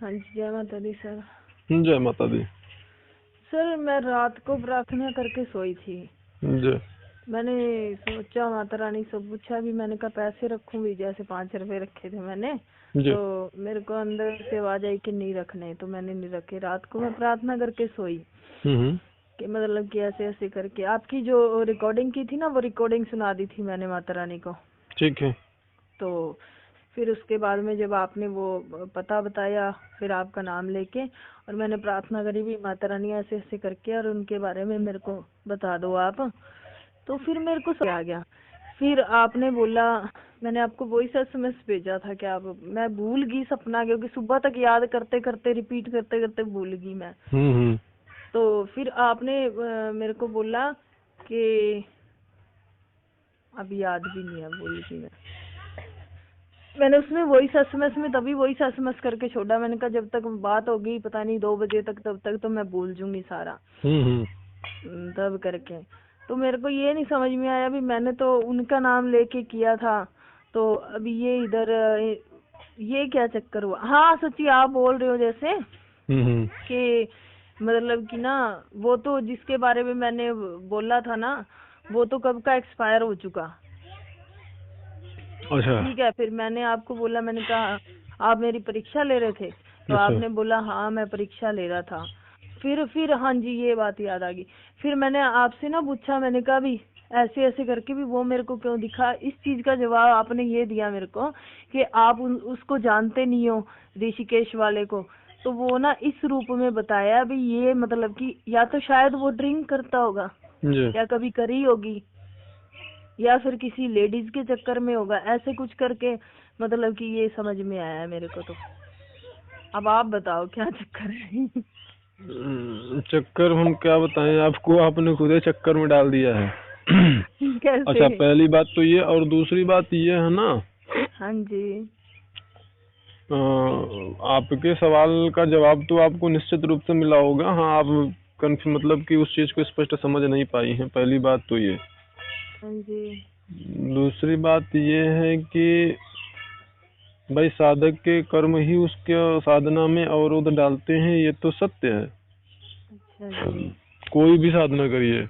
हाँ जी, जय माता दी सर। जय माता दी। सर मैं रात को प्रार्थना करके सोई थी। जी मैंने सोचा माता रानी से पूछा भी, मैंने कहा पैसे रखूं भी, जैसे 5 रुपए रखे थे मैंने, जी। तो मेरे को अंदर से आवाज आई कि नहीं रखने, तो मैंने नहीं रखे। रात को मैं प्रार्थना करके सोई कि मतलब कि ऐसे ऐसे करके आपकी जो रिकॉर्डिंग की थी ना, वो रिकॉर्डिंग सुना दी थी मैंने माता रानी को। ठीक है। तो फिर उसके बाद में जब आपने वो पता बताया, फिर आपका नाम लेके, और मैंने प्रार्थना करी भी माता रानी ऐसे ऐसे करके और उनके बारे में मेरे को बता दो आप। तो फिर मेरे को समझ आ गया। फिर आपने बोला, मैंने आपको वॉइस एसएमएस भेजा था कि आप, मैं भूल गई सपना, क्योंकि सुबह तक याद करते करते रिपीट करते करते भूल गई मैं। तो फिर आपने मेरे को बोला कि अभी याद भी नहीं है, भूल गई मैंने उसमें वॉइस एसएमएस में तभी वॉइस एसएमएस करके छोड़ा। मैंने कहा जब तक बात होगी पता नहीं 2 बजे तक, तब तक तो मैं भूल जूंगी सारा। तब करके तो मेरे को ये नहीं समझ में आया भी, मैंने तो उनका नाम लेके किया था, तो अभी ये इधर ये क्या चक्कर हुआ। हाँ सच्ची आप बोल रहे हो जैसे कि मतलब कि ना, वो तो जिसके बारे में मैंने बोला था ना, वो तो कब का एक्सपायर हो चुका। अच्छा ठीक है, फिर मैंने आपको बोला, मैंने कहा आप मेरी परीक्षा ले रहे थे, तो अच्छा। आपने बोला हाँ मैं परीक्षा ले रहा था। फिर हाँ जी ये बात याद आ गई। फिर मैंने आपसे ना पूछा, मैंने कहा भी ऐसे ऐसे करके भी वो मेरे को क्यों दिखा। इस चीज का जवाब आपने ये दिया मेरे को कि आप उसको जानते नहीं हो, ऋषिकेश वाले को। तो वो ना इस रूप में बताया भी, ये मतलब कि या तो शायद वो ड्रिंक करता होगा जी। या कभी करी होगी, या फिर किसी लेडीज के चक्कर में होगा, ऐसे कुछ करके मतलब कि ये समझ में आया है मेरे को। तो अब आप बताओ क्या चक्कर है। चक्कर हम क्या बताएं आपको, आपने खुद ही चक्कर में डाल दिया है। कैसे। अच्छा, पहली बात तो ये, और दूसरी बात ये है ना, हाँ जी। आपके सवाल का जवाब तो आपको निश्चित रूप से मिला होगा। हाँ, आप मतलब कि उस चीज को स्पष्ट समझ नहीं पाई हैं, पहली बात तो ये। हाँ जी। दूसरी बात ये है कि भाई साधक के कर्म ही उसके साधना में अवरोध डालते हैं, ये तो सत्य है। अच्छा जी। कोई भी साधना करिए,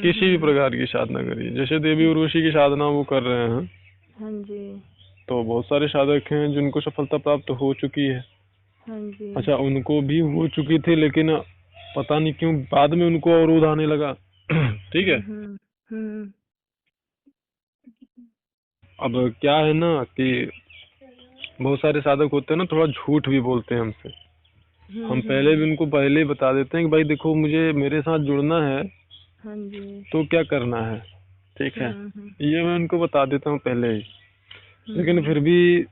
किसी भी प्रकार की साधना करिए, जैसे देवी उर्वशी की साधना वो कर रहे हैं, हाँ जी। तो बहुत सारे साधक हैं जिनको सफलता प्राप्त हो चुकी है। हाँ जी। अच्छा, उनको भी हो चुकी थी, लेकिन पता नहीं क्यों बाद में उनको अवरोध आने लगा। ठीक है। हम्म। अब क्या है ना कि बहुत सारे साधक होते हैं ना, थोड़ा झूठ भी बोलते हैं हमसे। हम पहले भी उनको पहले ही बता देते हैं कि भाई देखो, मुझे मेरे साथ जुड़ना है हाँ जी। तो क्या करना है, ठीक है, ये मैं उनको बता देता हूँ पहले ही। लेकिन फिर भी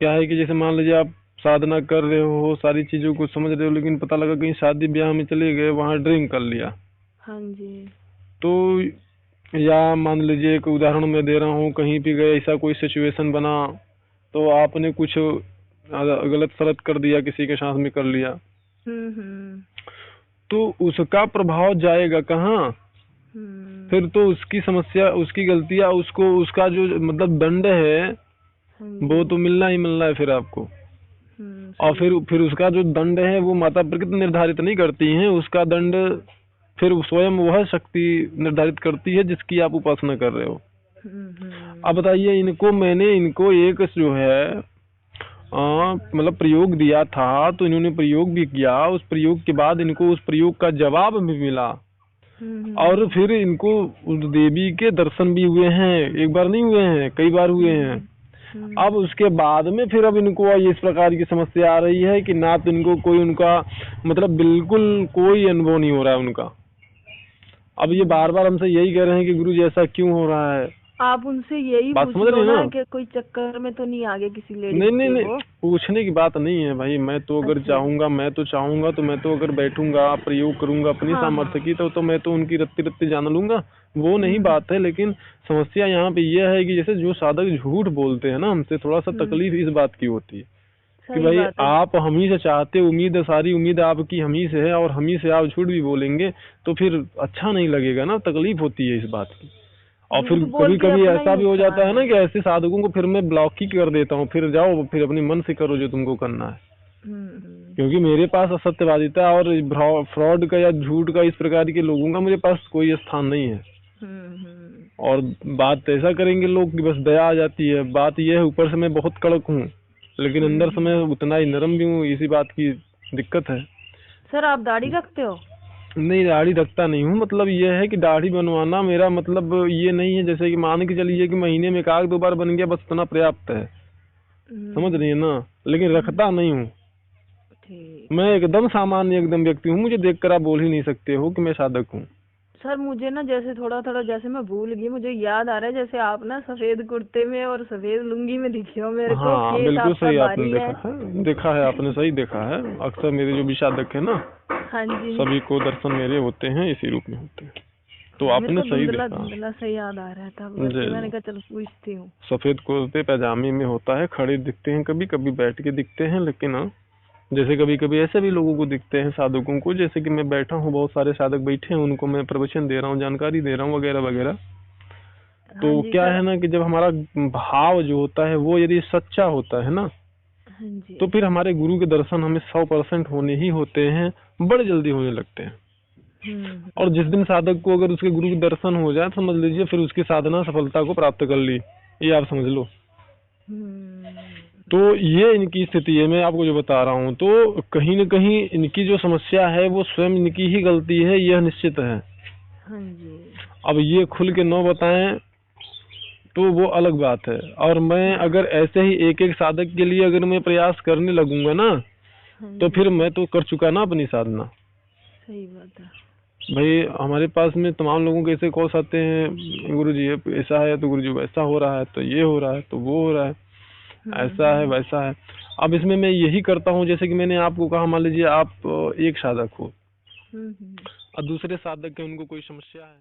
क्या है कि जैसे मान लीजिए आप साधना कर रहे हो, सारी चीजों को समझ रहे हो, लेकिन पता लगा कहीं शादी ब्याह में चले गए, वहां ड्रिंक कर लिया, हाँ जी। तो या मान लीजिए एक उदाहरण मैं दे रहा हूँ, कहीं भी गए, ऐसा कोई सिचुएशन बना, तो आपने कुछ गलत सलत कर दिया, किसी के साथ में कर लिया, तो उसका प्रभाव जाएगा कहाँ। फिर तो उसकी समस्या, उसकी गलतियां, उसको उसका जो मतलब दंड है वो तो मिलना ही मिलना है फिर आपको। और फिर उसका जो दंड है वो माता प्रकृति निर्धारित नहीं करती हैं, उसका दंड फिर स्वयं वह शक्ति निर्धारित करती है जिसकी आप उपासना कर रहे हो। अब बताइए, इनको एक जो है मतलब प्रयोग दिया था, तो इन्होंने प्रयोग भी किया, उस प्रयोग के बाद इनको उस प्रयोग का जवाब भी मिला, और फिर इनको उस देवी के दर्शन भी हुए हैं। एक बार नहीं हुए हैं, कई बार हुए हैं। अब उसके बाद में फिर अब इनको इस प्रकार की समस्या आ रही है कि ना तो इनको कोई उनका मतलब बिल्कुल कोई अनुभव नहीं हो रहा है उनका। अब ये बार बार हमसे यही कह रहे हैं कि गुरु जी ऐसा क्यों हो रहा है। आप उनसे यही बात पूछ समझ लो रही ना कि कोई चक्कर में तो नहीं आगे किसी लेडीज नहीं के। नहीं, पूछने की बात नहीं है भाई। मैं तो अगर चाहूंगा, मैं तो अगर बैठूंगा, प्रयोग करूंगा अपनी सामर्थ्य की, तो मैं तो उनकी रत्ती रत्ती जान लूंगा, वो नहीं बात है। लेकिन समस्या यहाँ पे यह है कि जैसे जो साधक झूठ बोलते हैं ना हमसे, थोड़ा सा तकलीफ इस बात की होती है कि भाई आप हम ही से चाहते, उम्मीद है, सारी उम्मीद आपकी हम ही से है, और हम ही से आप झूठ भी बोलेंगे तो फिर अच्छा नहीं लगेगा ना, तकलीफ होती है इस बात की। और फिर कभी कभी ऐसा भी हो जाता है ना कि ऐसे साधकों को फिर मैं ब्लॉक ही कर देता हूँ, फिर जाओ, फिर अपने मन से करो जो तुमको करना है। क्योंकि मेरे पास असत्यवादिता और फ्रॉड का या झूठ का इस प्रकार के लोगों का मेरे पास कोई स्थान नहीं है। और बात ऐसा करेंगे लोग कि बस दया आ जाती है। बात यह है, ऊपर से मैं बहुत कड़क हूँ लेकिन अंदर से मैं उतना ही नरम भी हूँ, इसी बात की दिक्कत है। सर आप दाढ़ी रखते हो? नहीं, दाढ़ी रखता नहीं हूँ। मतलब ये है कि दाढ़ी बनवाना मेरा मतलब ये नहीं है, जैसे कि मान के चलिए कि महीने में 1-2 बार बन गया बस उतना पर्याप्त है, समझ रही है ना। लेकिन रखता नहीं हूँ। मैं एकदम सामान्य एकदम व्यक्ति हूँ, मुझे देखकर आप बोल ही नहीं सकते हो कि मैं साधक हूँ। सर मुझे ना जैसे थोड़ा थोड़ा जैसे मैं भूल गई, मुझे याद आ रहा है जैसे आप ना सफेद कुर्ते में और सफेद लुंगी में दिखे हो मेरे को। हाँ बिल्कुल सही आपने देखा है आपने सही देखा है। अक्सर मेरे जो भी साधक है ना, हाँ जी, सभी को दर्शन मेरे होते हैं, इसी रूप में होते हैं। तो आपने सही देखा। धुंधला सही याद आ रहा था, मैंने कहा चलो पूछती हूँ। सफेद कुर्ते पैजामे में होता है, खड़े दिखते हैं, कभी कभी बैठ के दिखते हैं। लेकिन जैसे कभी कभी ऐसे भी लोगों को दिखते हैं साधकों को, जैसे कि मैं बैठा हूँ, बहुत सारे साधक बैठे हैं, उनको मैं प्रवचन दे रहा हूँ, जानकारी दे रहा हूँ वगैरह वगैरह। तो क्या है ना कि जब हमारा भाव जो होता है वो यदि सच्चा होता है ना, तो फिर हमारे गुरु के दर्शन हमें 100% होने ही होते हैं, बड़े जल्दी होने लगते हैं। और जिस दिन साधक को अगर उसके गुरु के दर्शन हो जाए, समझ लीजिए फिर उसकी साधना सफलता को प्राप्त कर ली, ये आप समझ लो। तो ये इनकी स्थिति है, मैं आपको जो बता रहा हूँ। तो कहीं न कहीं इनकी जो समस्या है वो स्वयं इनकी ही गलती है, यह निश्चित है। अब ये खुल के न बताएं तो वो अलग बात है। और मैं अगर ऐसे ही एक एक साधक के लिए अगर मैं प्रयास करने लगूंगा ना, तो फिर मैं तो कर चुका ना अपनी साधना। सही बात है भाई, हमारे पास में तमाम लोगों के ऐसे कॉल्स आते हैं, गुरुजी ऐसा है तो गुरुजी वैसा हो रहा है, तो ये हो रहा है तो वो हो रहा है, ऐसा है वैसा है। अब इसमें मैं यही करता हूँ, जैसे कि मैंने आपको कहा, मान लीजिए आप एक साधक हो और दूसरे साधक के उनको कोई समस्या है।